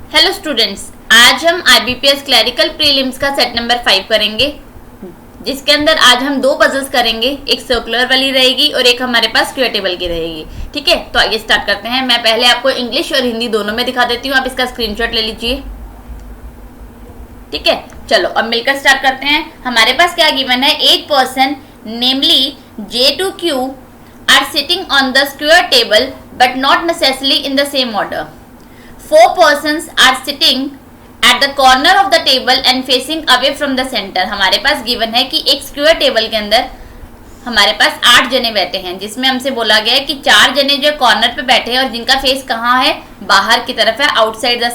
Hello students, आज हम IBPS clerical prelims का सेट नंबर 5 करेंगे, जिसके अंदर आज हम दो पजल्स करेंगे। एक सर्कुलर वाली रहेगी और एक हमारे पास स्क्वायर टेबल की रहेगी। ठीक है, तो आइए स्टार्ट करते हैं। मैं पहले आपको इंग्लिश और हिंदी दोनों में दिखा देती हूँ, आप इसका स्क्रीनशॉट ले लीजिए। ठीक है, चलो अब मिलकर स्टार्ट करते हैं। हमारे पास क्या गिवन है, 8 person namely J to Q are sitting on the square table but not necessarily in the same order. 4 persons are sitting at the corner of the table and facing away from the center। हमारे पास given है कि एक square table के अंदर हमारे पास 8 जने बैठे हैं, जिसमें हमसे बोला गया है कि 4 जने जो कॉर्नर पे बैठे हैं और जिनका फेस कहाँ है, बाहर की तरफ है, आउटसाइड द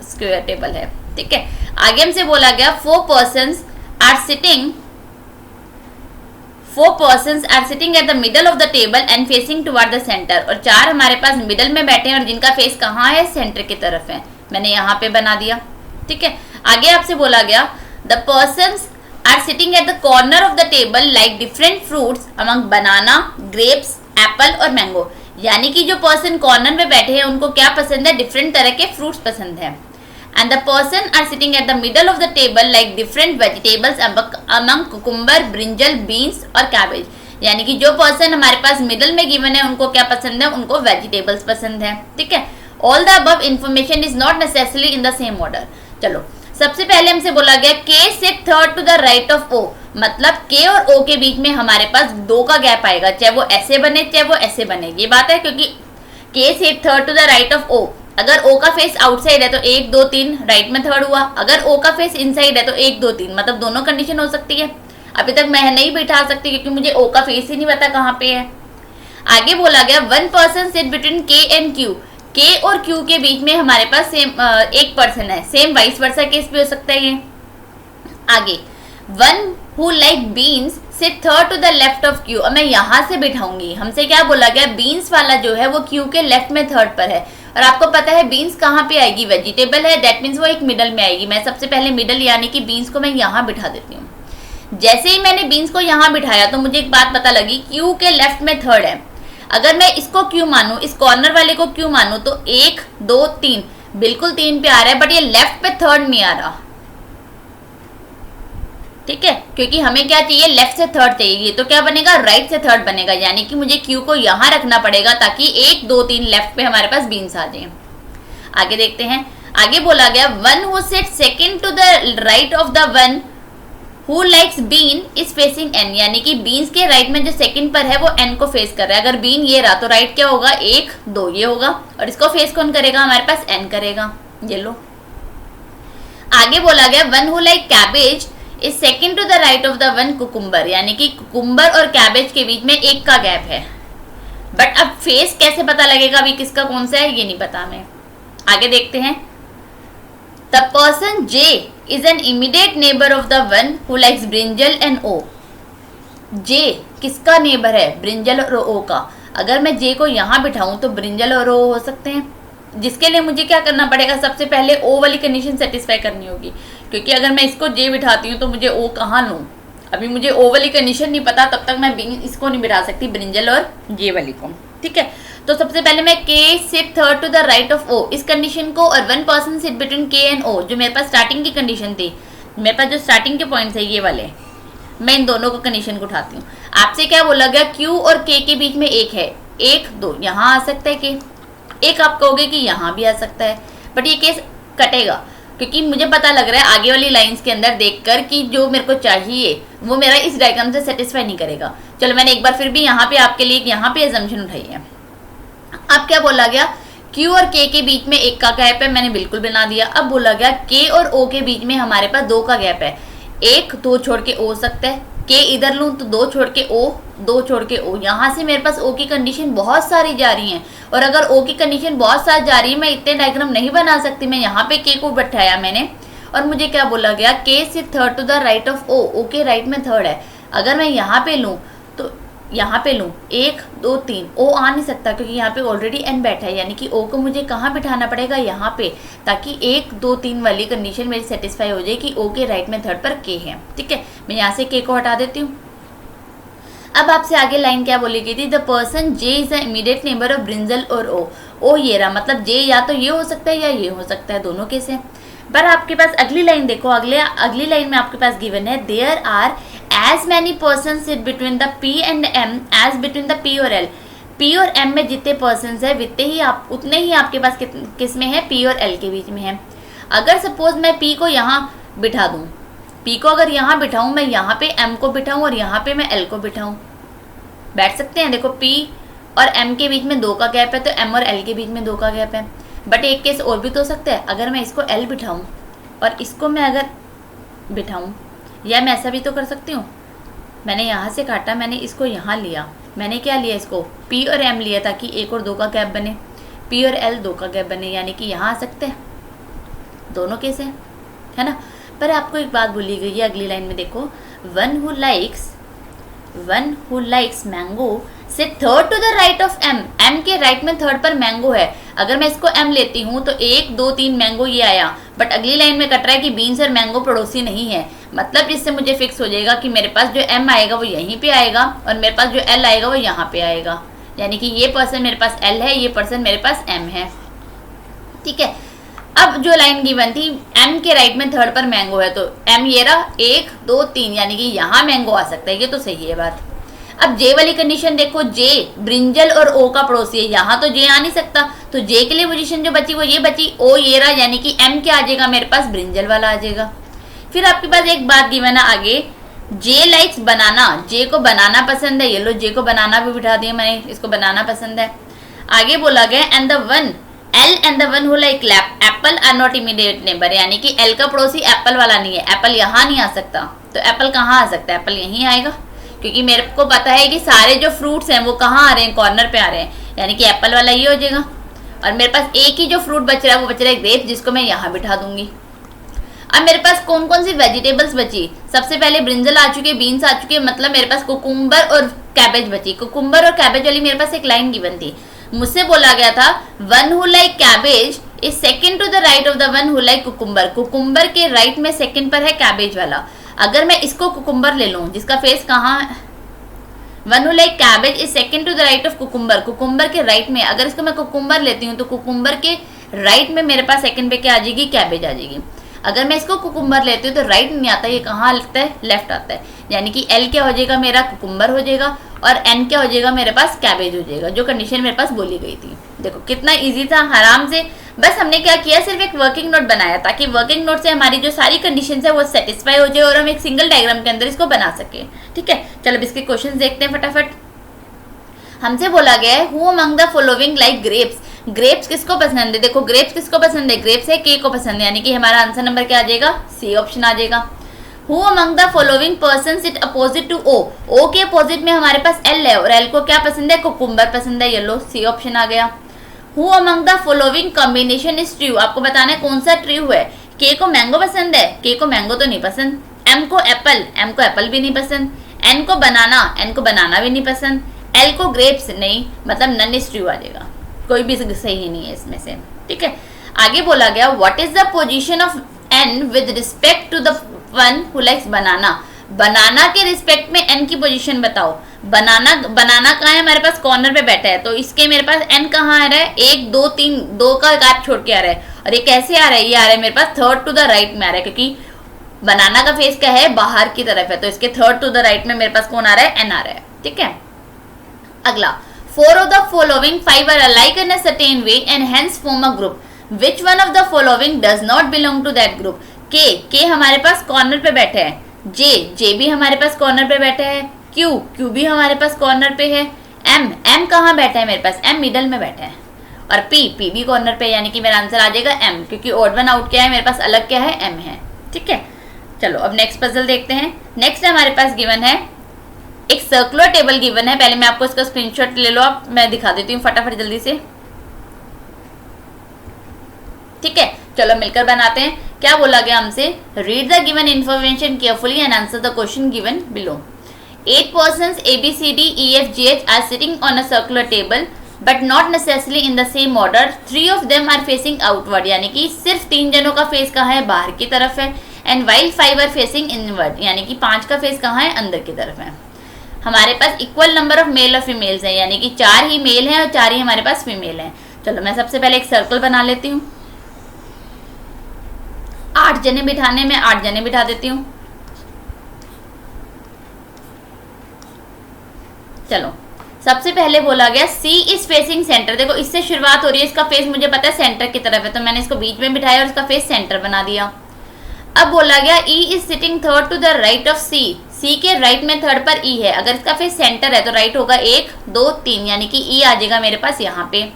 स्क्वायर टेबल है। ठीक है, आगे हमसे बोला गया 4 persons are sitting at the middle of the table and facing toward the center। और 4 हमारे पास मिडल में बैठे हैं और जिनका फेस कहाँ है, सेंटर की तरफ है। मैंने यहाँ पे बना दिया। ठीक है, आगे आपसे बोला गया the persons are sitting at the corner of the table like different fruits among banana, grapes, apple और mango। यानी कि जो पर्सन कॉर्नर में बैठे हैं उनको क्या पसंद है, डिफरेंट तरह के फ्रूट्स पसंद है। And the person are sitting at the middle of the table like different vegetables among cucumber, brinjal, beans और cabbage। यानी कि जो पर्सन हमारे पास मिडल में गिवन है उनको क्या पसंद है, उनको वेजिटेबल्स पसंद है। ठीक है, all the above information is not necessarily in the same order. चलो, सबसे पहले हमसे बोला गया K sit third to the right of O। मतलब K और O के बीच में हमारे पास 2 का गैप आएगा, चाहे वो ऐसे बने चाहे वो ऐसे बने। ये बात है, क्योंकि K sit third to the right of O। अगर O का फेस आउटसाइड है तो 1 2 3 राइट में थर्ड हुआ। अगर O का फेस इनसाइड है तो 1 2 3, मतलब दोनों कंडीशन हो सकती है। अभी तक मैं नहीं बिठा सकती क्योंकि मुझे O का फेस ही नहीं पता कहाँ पे है। आगे बोला गया 1 person sit between K and Q। K और Q के बीच में हमारे पास एक पर्सन है। सेम वाइस वर्सा केस भी हो सकता है ये। आगे 1 who like beans sit third to the left of Q। अब मैं यहाँ से बिठाऊंगी। हमसे क्या बोला गया, बीन्स वाला जो है वो Q के लेफ्ट में थर्ड पर है। और आपको पता है बीन्स कहाँ पे आएगी, वेजिटेबल है, दैट मीन्स वो एक मिडल में आएगी। मैं सबसे पहले मिडल यानी कि बीन्स को मैं यहाँ बिठा देती हूँ। जैसे ही मैंने बीन्स को यहाँ बिठाया तो मुझे एक बात पता लगी, Q के लेफ्ट में थर्ड है। अगर मैं इसको Q मानूं, इस कॉर्नर वाले को Q मानूं तो 1 2 3 बिल्कुल 3 पे आ रहा है, बट ये लेफ्ट पे थर्ड नहीं आ रहा। ठीक है, क्योंकि हमें क्या चाहिए, लेफ्ट से थर्ड चाहिए। ये तो क्या बनेगा, राइट से थर्ड बनेगा। यानी कि मुझे Q को यहाँ रखना पड़ेगा ताकि 1 2 3 लेफ्ट पे हमारे पास बीन्स आ जाए। आगे देखते हैं। आगे बोला गया 1 who sits second to the right of the one who likes bean is facing N। यानी कि बीन्स के राइट में जो सेकंड पर है वो N को फेस कर रहा है। अगर बीन ये रहा तो राइट क्या होगा, 1 2 ये होगा, और इसको फेस कौन करेगा, हमारे पास N करेगा। ये लो। आगे बोला गया 1 who like cabbage is second to the right of the 1 cucumber. यानी कि कुकुम्बर और कैबेज के बीच में 1 का गैप है। बट अब फेस कैसे पता लगेगा, अभी किसका कौन सा है ये नहीं पता हमें। आगे देखते हैं। The person J is an immediate neighbour of the 1 who likes brinjal and O। J किसका नेबर है, ब्रिंजल और O का। अगर मैं J को यहाँ बिठाऊं तो ब्रिंजल और O हो सकते हैं, जिसके लिए मुझे क्या करना पड़ेगा, सबसे पहले O वाली कंडीशन सेटिस्फाई करनी होगी। क्योंकि अगर मैं इसको J बिठाती हूँ तो मुझे O कहाँ लूँ, अभी मुझे O वाली कंडीशन नहीं पता, तब तक मैं इसको नहीं बिठा सकती, ब्रिंजल और J वाली को। ठीक है, तो सबसे पहले मैं K sit third to the right of O इस कंडीशन को, और 1 person sit between K and O जो मेरे पास स्टार्टिंग की कंडीशन थी, मेरे पास जो स्टार्टिंग के पॉइंट्स है ये वाले, मैं इन दोनों को कंडीशन को उठाती हूँ। आपसे क्या बोला गया, Q और K के बीच में 1 है, 1 2 यहाँ आ सकता है K, एक आप कहोगे कि यहाँ भी आ सकता है, बट ये केस कटेगा क्योंकि मुझे पता लग रहा है आगे वाली लाइंस के अंदर देखकर कि जो मेरे को चाहिए वो मेरा इस डायग्राम से सेटिस्फाई नहीं करेगा। चलो मैंने एक बार फिर भी यहाँ पे आपके लिए यहाँ पे अजम्पशन उठाई है। अब क्या बोला गया, Q और K के बीच में 1 का गैप है, मैंने बिल्कुल बना दिया। अब बोला गया K और O के बीच में हमारे पास 2 का गैप है, 1 2 छोड़ के O सकता है, K इधर लूँ तो 2 छोड़ के O 2 छोड़ के O। यहाँ से मेरे पास O की कंडीशन बहुत सारी जा रही है, और अगर O की कंडीशन बहुत सारी जा रही है मैं इतने डायग्राम नहीं बना सकती। मैं यहाँ पे K को बैठाया मैंने, और मुझे क्या बोला गया, K sit third to the right of O। O के राइट में थर्ड है। अगर मैं यहाँ पे लूँ तो यहाँ पे लूँ 1 2 3 O आ नहीं सकता क्योंकि यहाँ पे ऑलरेडी N बैठा है। यानी कि O को मुझे कहाँ बिठाना पड़ेगा, यहाँ पे, ताकि 1 2 3 वाली कंडीशन मेरी सेटिस्फाई हो जाए कि O के राइट में थर्ड पर K है। ठीक है, मैं यहाँ से K को हटा देती हूँ। अब आपसे आगे लाइन क्या बोली गई थी, the person J is the immediate neighbour of brinjal और O। ओ ये रहा, मतलब जे या तो ये हो सकता है या ये हो सकता है, दोनों केस है। पर आपके पास अगली लाइन देखो, अगली लाइन में आपके पास गिवन है there are as many person sit between the P and M as between the P और एल। पी और एम में जितने पर्सन है उतने ही आपके पास किस में है, पी और एल के बीच में है। अगर सपोज मैं पी को यहाँ बिठा दूँ, पी को अगर यहाँ बिठाऊँ, मैं यहाँ पे एम को बिठाऊँ और यहाँ पे मैं एल को बिठाऊँ, बैठ सकते हैं। देखो पी और एम के बीच में 2 का गैप है, तो एम और एल के बीच में 2 का गैप है। बट एक केस और भी तो हो सकता है, अगर मैं इसको एल बिठाऊँ और इसको मैं अगर बिठाऊँ, या मैं ऐसा भी तो कर सकती हूँ, मैंने यहाँ से काटा, मैंने इसको यहाँ लिया, मैंने क्या लिया, इसको पी और एम लिया ताकि 1 और 2 का गैप बने, पी और एल 2 का गैप बने, यानी कि यहाँ आ सकते हैं, दोनों केस है ना। पर आपको एक बात बोली गई है अगली लाइन में, देखो one who likes mango sit third to the right of M. M के राइट में थर्ड पर मैंगो है, अगर मैं इसको एम लेती हूँ तो 1 2 3 मैंगो ये आया, बट अगली लाइन में कट रहा है कि बीन्स और मैंगो पड़ोसी नहीं है। मतलब इससे मुझे फिक्स हो जाएगा कि मेरे पास जो एम आएगा वो यहीं पे आएगा और मेरे पास जो एल आएगा वो यहाँ पे आएगा, यानी कि ये पर्सन मेरे पास एल है, ये पर्सन मेरे पास एम है, ठीक है। अब जो लाइन गिवन थी एम के राइट में थर्ड पर मैंगो है, तो एम ये रहा 1 2 3, यानी कि यहाँ मैंगो आ सकता है, ये तो सही है बात। अब जे वाली कंडीशन देखो, जे ब्रिंजल और ओ का पड़ोसी है, यहाँ तो जे आ नहीं सकता, तो जे के लिए पोजीशन जो बची वो ये बची, ओ ये रहा, यानी कि एम क्या आ जाएगा, मेरे पास ब्रिंजल वाला आ जाएगा। फिर आपके पास एक बात गिवन है आगे, जे लाइक्स बनाना, जे को बनाना पसंद है, ये लो जे को बनाना भी बिठा दिया मैंने, इसको बनाना पसंद है। आगे बोला गया and the one L and the one who like apple are not immediate neighbour, यानी कि एल का पड़ोसी एप्पल वाला नहीं है, एप्पल यहाँ नहीं आ सकता, तो एप्पल कहाँ आ सकता है, एप्पल यहीं आएगा, क्योंकि मेरे को पता है कि सारे जो फ्रूट्स हैं वो कहाँ आ रहे हैं, कॉर्नर पे आ रहे हैं, यानी कि एप्पल वाला ये हो जाएगा। और मेरे पास एक ही जो फ्रूट बच रहा है वो बच रहा है ग्रेप, जिसको मैं यहाँ बिठा दूंगी। अब मेरे पास कौन कौन सी वेजिटेबल्स बची, सबसे पहले ब्रिंजल आ चुके, बीन्स आ चुके, मतलब मेरे पास कुकुम्बर और कैबेज बची। कुकुम्बर और कैबेज वाली मेरे पास एक लाइन गिवन थी, मुझसे बोला गया था one who like cabbage is second to the right of the one who like cucumber. Cucumber के राइट में सेकंड पर है कैबेज वाला, अगर मैं इसको कुकुम्बर ले लूं जिसका फेस कहाँ है, one who like cabbage is second to the right of cucumber, cucumber के राइट में, अगर इसको मैं कुकुम्बर लेती हूँ तो कुकुम्बर के राइट में मेरे पास सेकंड पे क्या आ जाएगी, कैबेज आ जाएगी। अगर मैं इसको कुकुम्बर लेती हूँ तो राइट नहीं आता, ये कहाँ लगता है, लेफ्ट आता है, यानी कि एल क्या हो जाएगा, मेरा कुकुम्बर हो जाएगा, और एन क्या हो जाएगा, मेरे पास कैबेज हो जाएगा, जो कंडीशन मेरे पास बोली गई थी। देखो कितना इजी था, आराम से, बस हमने क्या किया, सिर्फ एक वर्किंग नोट बनाया ताकि वर्किंग नोट से हमारी जो सारी कंडीशन है वो सेटिस्फाई हो जाए और हम एक सिंगल डायग्राम के अंदर इसको बना सके, ठीक है। चलो अब इसके क्वेश्चन देखते हैं फटाफट। हमसे बोला गया है who among the following like grapes, grapes किसको पसंद है, देखो ग्रेप्स किसको पसंद है, ग्रेप्स है के को पसंद है, यानी कि हमारा आंसर नंबर क्या आ जाएगा, सी ऑप्शन आ जाएगा। Who among the following person sit opposite to O, O के अपोजिट में हमारे पास एल है और एल को क्या पसंद है, कुकुम्बर पसंद है, येलो, सी ऑप्शन आ गया। Who among the following combination is true, आपको बताना है कौन सा ट्रू है। के को मैंगो पसंद है, के को मैंगो तो नहीं पसंद, एम को एप्पल भी नहीं पसंद, एन को बनाना भी नहीं पसंद, एल को ग्रेप्स नहीं, मतलब नन इज ट्रू आ जाएगा, कोई भी सही नहीं है इसमें से, ठीक है। आगे बोला गया what is the position of N with respect to the one who likes banana, banana के रिस्पेक्ट में एन की पोजीशन बताओ। बनाना कहाँ है, हमारे पास कॉर्नर पे बैठा है, तो इसके मेरे पास एन कहाँ आ रहा है, 1 2 3, 2 का गैप छोड़ के आ रहा है, और ये कैसे आ रहा है, ये आ रहा है मेरे पास थर्ड टू द राइट में आ रहा है, क्योंकि बनाना का फेस क्या है, बाहर की तरफ है, तो इसके थर्ड टू द राइट में मेरे पास कौन आ रहा है, एन आ रहा है, ठीक है। अगला 4 of the following 5 are alike in a certain way and hence form a group. Which one of the following does not belong to that group? के हमारे पास कॉर्नर पे बैठे हैं, जे भी हमारे पास कॉर्नर पे बैठे हैं, क्यू भी हमारे पास कॉर्नर पे है, एम कहाँ बैठा है मेरे पास, एम मिडल में बैठा है, और पी भी कॉर्नर पे, यानी कि मेरा आंसर आ जाएगा एम, क्योंकि ऑड वन आउट क्या है मेरे पास, अलग क्या है, एम है, ठीक है। चलो अब नेक्स्ट पजल देखते हैं। नेक्स्ट हमारे पास गिवन है एक सर्कुलर टेबल गिवन है, पहले मैं आपको इसका स्क्रीनशॉट ले लो आप, मैं दिखा देती हूँ फटाफट जल्दी से, ठीक है। चलो मिलकर बनाते हैं। क्या बोला गया हमसे, read the given information carefully and answer the question given below. 8 persons ABCDEFGH are sitting on a circular table but not necessarily in the same order. 3 of them are facing outward, यानी कि सिर्फ 3 जनों का face कहाँ है, बाहर की तरफ है, and while 5 are facing inward, यानी कि 5 का फेस कहाँ है, अंदर की तरफ है। हमारे पास इक्वल नंबर ऑफ मेल और फीमेल्स है, यानी कि 4 ही मेल हैं और 4 ही हमारे पास फीमेल हैं। चलो मैं सबसे पहले एक सर्कल बना लेती हूँ। 8 जने बिठाने में 8 जने बिठा देती हूँ। चलो सबसे पहले बोला गया C इज फेसिंग सेंटर। देखो इससे शुरुआत हो रही है, इसका फेस मुझे पता है सेंटर की तरफ है, तो मैंने इसको बीच में बिठाया और इसका फेस सेंटर बना दिया। अब बोला गया E is sitting third to the right of C। C के राइट में थर्ड पर E है, अगर इसका फेस सेंटर है तो राइट होगा 1 2 3, यानी कि E आ जाएगा मेरे पास यहाँ पे।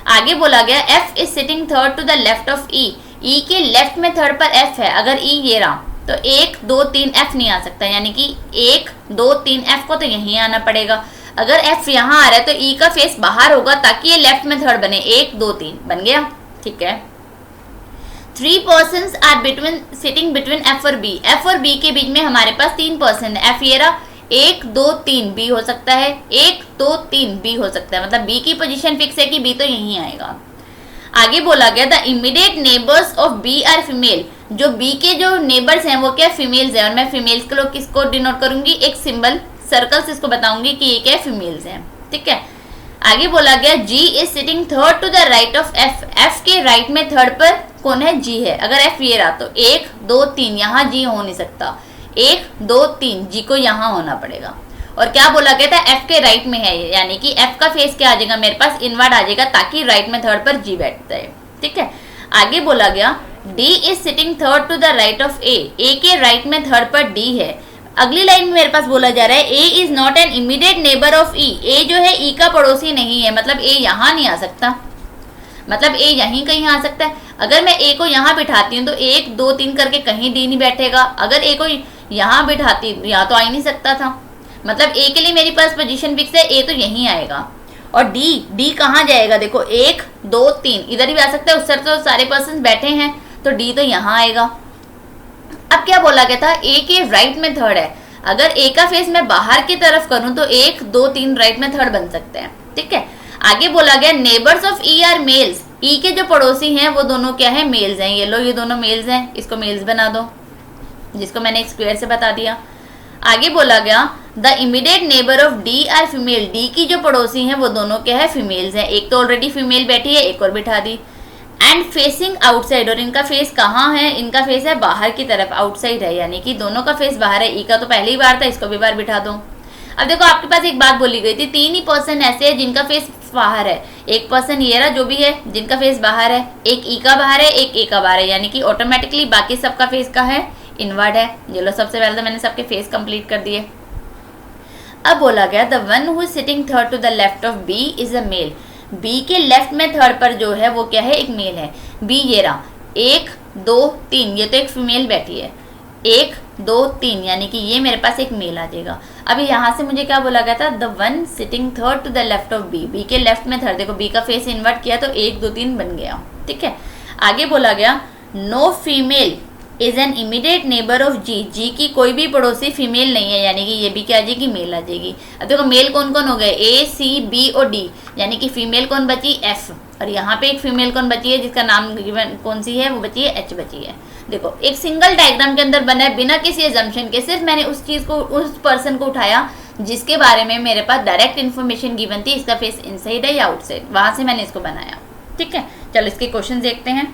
आगे बोला गया F is sitting third to the left of E। E के लेफ्ट में थर्ड पर F है, अगर E ये रहा तो 1 2 3 F नहीं आ सकता, यानी कि 1 2 3 F को तो यहीं आना पड़ेगा। अगर F यहाँ आ रहा है तो E का फेस बाहर होगा ताकि ये लेफ्ट में थर्ड बने, 1 2 3 बन गया। ठीक है, 3 persons are sitting between F और B। F और B के बीच में हमारे पास 3 पर्सन है। F ये रहा, 1 2 3 B हो सकता है, 1 2 3 B हो सकता है, मतलब B की पोजीशन फिक्स है कि B तो यहीं आएगा। आगे बोला गया the immediate neighbours of B are female. जो B के जो नेबर्स हैं वो क्या फीमेल्स हैं, और मैं फीमेल्स के लोग किसको डिनोट करूंगी, एक सिंबल सर्कल से इसको बताऊंगी कि ये क्या फीमेल्स हैं। ठीक है, आगे बोला गया G is sitting third to the right of F। F के राइट में थर्ड पर कौन है, G है। अगर F ये रहा तो 1 2 3, यहाँ G हो नहीं सकता, 1 2 3 G को यहाँ होना पड़ेगा। और क्या बोला गया था, F के राइट में है, यानी कि F का फेस क्या आ जाएगा मेरे पास, इनवर्ड आ जाएगा, ताकि राइट में थर्ड पर G बैठता है। ठीक है, आगे बोला गया D is sitting third to the right of A। A के राइट में थर्ड पर D है। अगली लाइन में मेरे पास बोला जा रहा है A is not an immediate neighbour of E। A जो है E का पड़ोसी नहीं है, मतलब A यहाँ नहीं आ सकता, मतलब A यहीं कहीं आ सकता है। अगर मैं A को यहाँ बिठाती हूँ तो 1 2 3 करके कहीं D नहीं बैठेगा। अगर A को यहाँ बिठाती यहाँ तो आ ही नहीं सकता था, मतलब A के लिए मेरे पास पोजीशन फिक्स है, A तो यहीं आएगा। और D कहाँ जाएगा, देखो 1 2 3 इधर ही आ सकता है, उस तरफ तो सारे पर्सन बैठे हैं, तो D तो यहाँ आएगा। अब क्या बोला गया था, A के राइट में थर्ड है। अगर A का फेस मैं बाहर की तरफ करूं तो 1 2 3 राइट में थर्ड बन सकते हैं। ठीक है, आगे बोला गया neighbours of E are males. E के जो पड़ोसी हैं वो दोनों क्या है, मेल्स हैं। ये लो, ये दोनों मेल्स हैं, इसको मेल्स बना दो, जिसको मैंने एक स्क्वायर से बता दिया। आगे बोला गया the immediate neighbour of D are female. D की जो पड़ोसी हैं वो दोनों क्या है, फीमेल्स हैं। एक तो ऑलरेडी फीमेल बैठी है, एक और बिठा दी। एंड फेसिंग आउटसाइड, और इनका फेस कहाँ है, इनका फेस है बाहर की तरफ, आउटसाइड है, यानी कि दोनों का फेस बाहर है। E का तो पहले ही बाहर था, इसको भी बाहर बिठा दो। अब देखो आपके पास एक बात बोली गई थी, 3 ही पर्सन ऐसे हैं जिनका फेस बाहर है। एक पर्सन ये रहा जो भी है जिनका फेस बाहर है, एक E का बाहर है, एक A का बाहर है, यानी कि ऑटोमेटिकली बाकी सबका फेस का है, इनवर्ड है। ये लो, सबसे पहले तो मैंने सबके फेस कंप्लीट कर दिए। अब बोला गया the one who is sitting third to the left of B is a male. B के लेफ्ट में थर्ड पर जो है वो क्या है, एक मेल है। B ये रहा, 1 2 3, ये तो एक फीमेल बैठी है, 1 2 3, यानी कि ये मेरे पास एक मेल आ जाएगा। अभी यहाँ से मुझे क्या बोला गया था, the one sitting third to the left of B। B के लेफ्ट में थर्ड, देखो B का फेस इन्वर्ट किया तो 1 2 3 बन गया। ठीक है, आगे बोला गया no female is an immediate neighbour of G। G की कोई भी पड़ोसी फीमेल नहीं है, यानी कि ये भी क्या आ जाएगी, मेल आ जाएगी। अब देखो मेल कौन कौन हो गए, A C B और D, यानी कि फीमेल कौन बची, F। और यहाँ पे एक फीमेल कौन बची है, जिसका नाम गिवन कौन सी है, वो बची है H बची है। देखो एक सिंगल डायग्राम के अंदर बना है, बिना किसी एजम्पशन के, सिर्फ मैंने उस चीज़ को, उस पर्सन को उठाया जिसके बारे में मेरे पास डायरेक्ट इन्फॉर्मेशन गिवन थी, इसका फेस इनसाइड है या आउटसाइड, वहाँ से मैंने इसको बनाया। ठीक है, चलो इसके क्वेश्चन देखते हैं।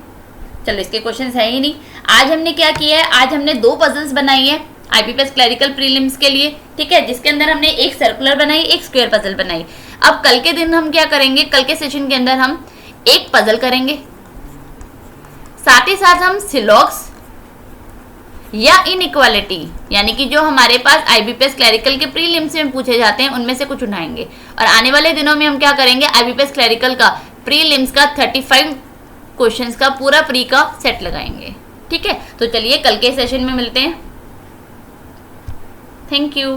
चलो इसके क्वेश्चंस है ही नहीं। आज हमने क्या किया है, आज हमने 2 पजल्स बनाई है IBPS क्लरिकल प्रीलिम्स के लिए। ठीक है, जिसके अंदर हमने एक सर्कुलर बनाई, एक स्क्वायर पजल बनाई। अब कल के दिन हम क्या करेंगे, कल के सेशन के अंदर हम एक पजल करेंगे, साथ ही साथ हम सिलॉक्स या इनइक्वालिटी, यानी कि जो हमारे पास IBPS क्लरिकल के प्रीलिम्स में पूछे जाते हैं उनमें से कुछ उठाएंगे। और आने वाले दिनों में हम क्या करेंगे, IBPS क्लरिकल का प्रीलिम्स का 35 क्वेश्चंस का पूरा प्री का सेट लगाएंगे। ठीक है, तो चलिए कल के सेशन में मिलते हैं। Thank you.